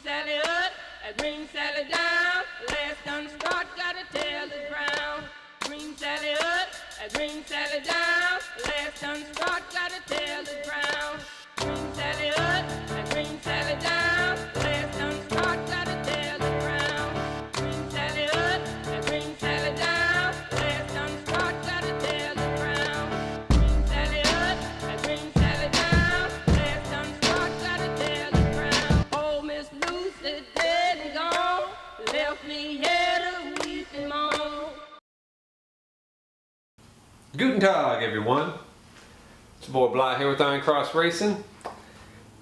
Sally up, and bring Sally down. Last done start, gotta tell the ground. Bring Sally up, and bring Sally down. Last done start, gotta tell the ground. Bring Sally up, and bring Sally down. Last done start, gotta tell the ground. Bring Sally up, and bring Sally down. Last done start, gotta tell the ground. Bring Sally up, and bring Sally down. Last done start, gotta tell the ground. Oh, Miss Lucy dead and gone, left me here to weep and moan. Guten Tag, everyone. It's your boy Bly here with IronCross Racing,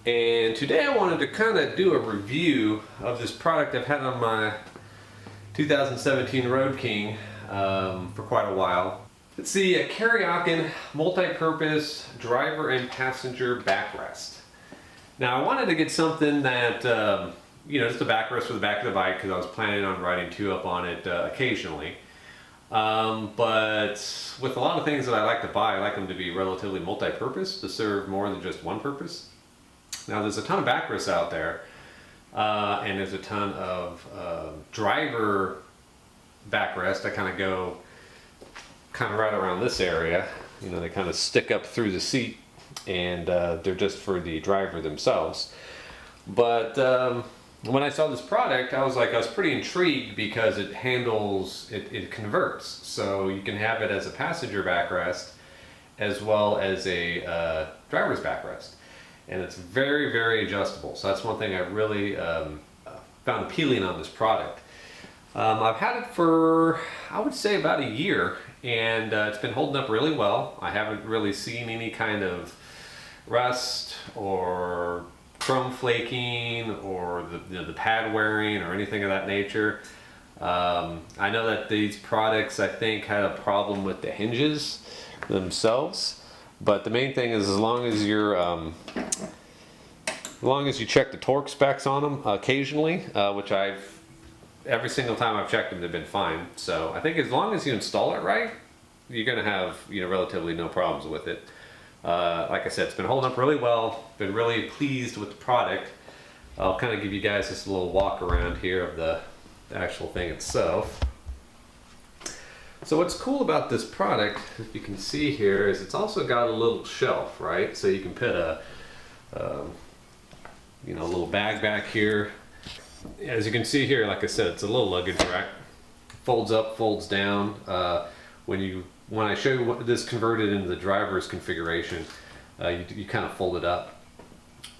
and today I wanted to kind of do a review of this product I've had on my 2017 RoadKing for quite a while. It's the Kuryakyn multi-purpose driver and passenger backrest. Now I wanted to get something that just a backrest for the back of the bike because I was planning on riding two up on it occasionally. But with a lot of things that I like to buy, I like them to be relatively multi-purpose to serve more than just one purpose. Now there's a ton of backrests out there, and there's a ton of driver backrest that kind of go right around this area. You know, they kind of stick up through the seat, and they're just for the driver themselves. But when I saw this product, I was pretty intrigued because it converts. So you can have it as a passenger backrest as well as a driver's backrest. And it's very, very adjustable. So that's one thing I really found appealing on this product. I've had it for, I would say, about a year, and it's been holding up really well. I haven't really seen any kind of rust or chrome flaking or the pad wearing or anything of that nature. I know that these products, I think, had a problem with the hinges themselves, but the main thing is as long as you check the torque specs on them occasionally, which every single time I've checked them, they've been fine. So I think as long as you install it right, you're going to have relatively no problems with it. Like I said, it's been holding up really well. Been really pleased with the product. I'll kind of give you guys just a little walk around here of the actual thing itself. So what's cool about this product, if you can see here, is it's also got a little shelf, right? So you can put a little bag back here. As you can see here, like I said, it's a little luggage rack. Folds up, folds down. When I show you this converted into the driver's configuration, you kind of fold it up.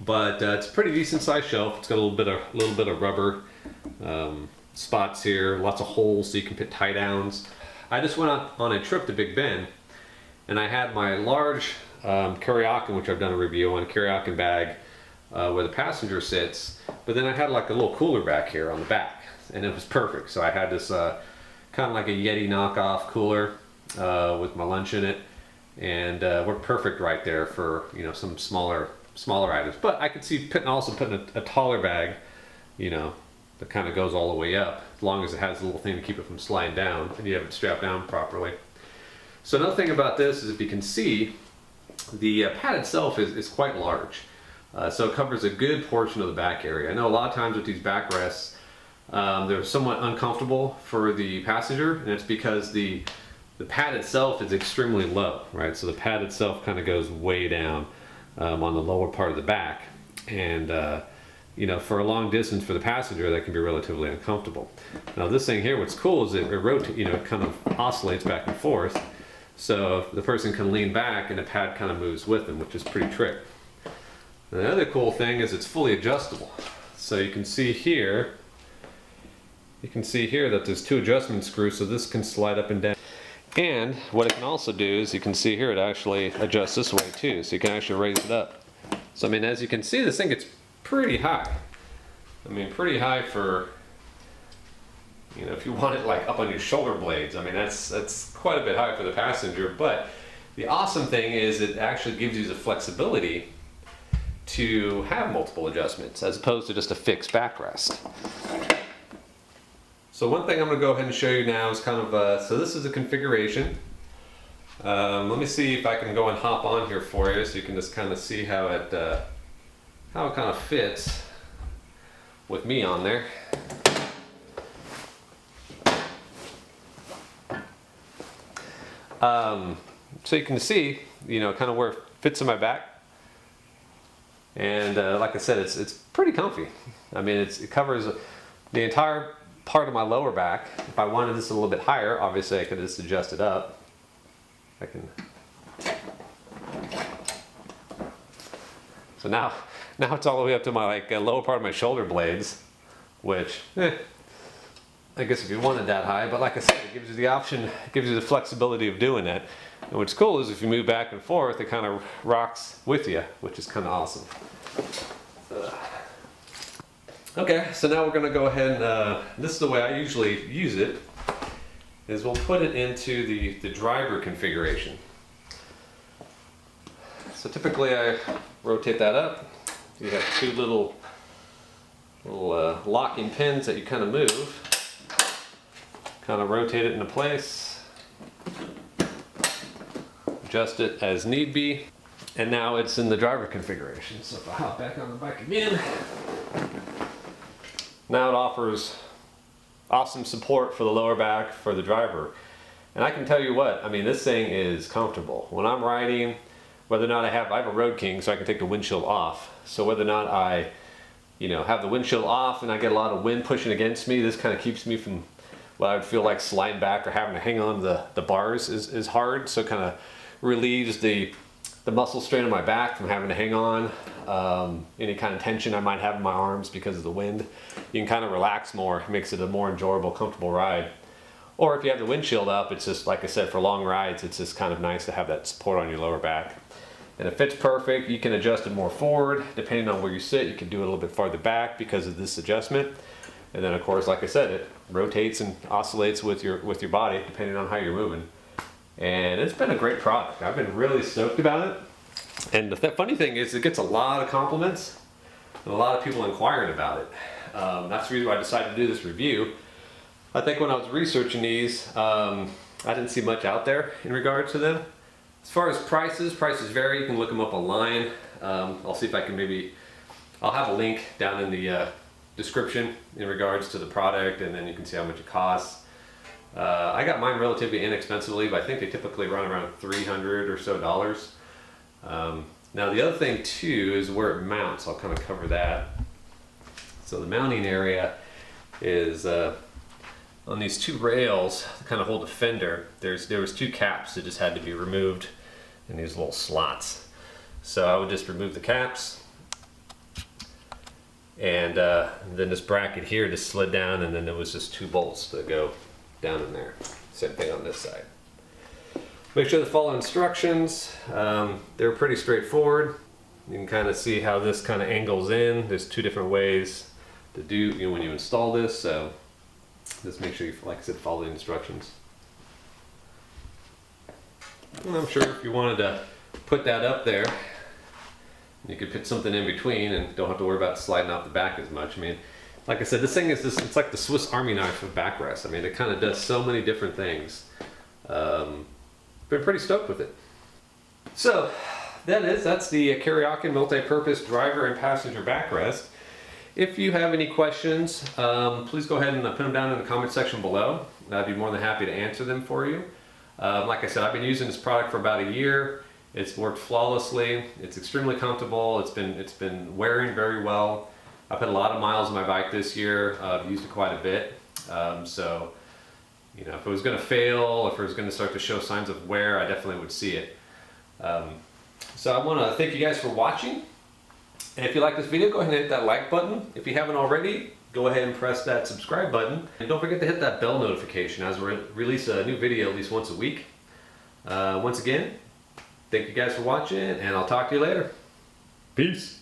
But it's a pretty decent sized shelf. It's got a little bit of rubber spots here, lots of holes so you can put tie downs. I just went on a trip to Big Bend, and I had my large Kuryakyn, which I've done a review on, Kuryakyn bag where the passenger sits. But then I had like a little cooler back here on the back, and it was perfect. So I had this kind of like a Yeti knockoff cooler with my lunch in it, and worked perfect right there for some smaller items. But I could see also putting a taller bag, that kind of goes all the way up, as long as it has a little thing to keep it from sliding down and you have it strapped down properly. So another thing about this is, if you can see, the pad itself is quite large, so it covers a good portion of the back area. I know a lot of times with these backrests, they're somewhat uncomfortable for the passenger, and it's because the pad itself is extremely low, right? So the pad itself kind of goes way down on the lower part of the back, and for a long distance for the passenger, that can be relatively uncomfortable. Now this thing here, what's cool is it rotates, it kind of oscillates back and forth, so the person can lean back and the pad kind of moves with them, which is pretty trick. And the other cool thing is it's fully adjustable. So you can see here that there's two adjustment screws, so this can slide up and down. And what it can also do is, you can see here, it actually adjusts this way too, so you can actually raise it up. So I mean, as you can see, this thing gets pretty high. I mean, pretty high for, if you want it like up on your shoulder blades. I mean, that's quite a bit high for the passenger. But the awesome thing is it actually gives you the flexibility to have multiple adjustments as opposed to just a fixed backrest. So one thing I'm going to go ahead and show you now is kind of, so this is a configuration. Let me see if I can go and hop on here for you so you can just kind of see how it kind of fits with me on there. So you can see, you know, kind of where it fits in my back. And like I said, it's pretty comfy. I mean, it covers the entire part of my lower back. If I wanted this a little bit higher, obviously I could just adjust it up. I can. So now it's all the way up to my lower part of my shoulder blades, which I guess if you wanted that high, but like I said, it gives you the option, it gives you the flexibility of doing it. And what's cool is if you move back and forth, it kind of rocks with you, which is kind of awesome. Okay, so now we're going to go ahead and, this is the way I usually use it, is we'll put it into the driver configuration. So typically I rotate that up. You have two little locking pins that you kind of move. Kind of rotate it into place. Adjust it as need be. And now it's in the driver configuration. So if I hop back on the bike again, now it offers awesome support for the lower back for the driver. And I can tell you what, I mean, this thing is comfortable. When I'm riding, whether or not I have a RoadKing, so I can take the windshield off. So whether or not I, you know, have the windshield off and I get a lot of wind pushing against me, this kind of keeps me from what I would feel like sliding back or having to hang on to the bars is hard. So it kind of relieves the muscle strain on my back from having to hang on. Any kind of tension I might have in my arms because of the wind. You can kind of relax more. It makes it a more enjoyable, comfortable ride. Or if you have the windshield up, it's just, like I said, for long rides, it's just kind of nice to have that support on your lower back. And it fits perfect. You can adjust it more forward. Depending on where you sit, you can do it a little bit farther back because of this adjustment. And then of course, like I said, it rotates and oscillates with your body depending on how you're moving. And it's been a great product. I've been really stoked about it. And the funny thing is it gets a lot of compliments and a lot of people inquiring about it. That's the reason why I decided to do this review. I think when I was researching these, I didn't see much out there in regards to them. As far as prices vary. You can look them up online. I'll see if I can I'll have a link down in the description in regards to the product, and then you can see how much it costs. I got mine relatively inexpensively, but I think they typically run around $300 or so. Now the other thing too is where it mounts. I'll kind of cover that. So the mounting area is on these two rails to kind of hold the fender. There was two caps that just had to be removed in these little slots. So I would just remove the caps, and then this bracket here just slid down, and then there was just two bolts that go down in there. Same thing on this side. Make sure to follow instructions. They're pretty straightforward. You can kind of see how this kind of angles in. There's two different ways to do, you know, when you install this. So just make sure you, like I said, follow the instructions. And I'm sure if you wanted to put that up there, you could put something in between and don't have to worry about sliding off the back as much. I mean, like I said, this thing is it's like the Swiss Army knife of backrest. I mean, it kind of does so many different things. Been pretty stoked with it. So that's the Kuryakyn multi-purpose driver and passenger backrest. If you have any questions, please go ahead and put them down in the comment section below. I'd be more than happy to answer them for you. Like I said, I've been using this product for about a year. It's worked flawlessly. It's extremely comfortable. It's been wearing very well. I put a lot of miles on my bike this year. I've used it quite a bit. So, you know, if it was going to fail, if it was going to start to show signs of wear, I definitely would see it. So I want to thank you guys for watching. And if you like this video, go ahead and hit that like button. If you haven't already, go ahead and press that subscribe button. And don't forget to hit that bell notification as we release a new video at least once a week. Once again, thank you guys for watching, and I'll talk to you later. Peace.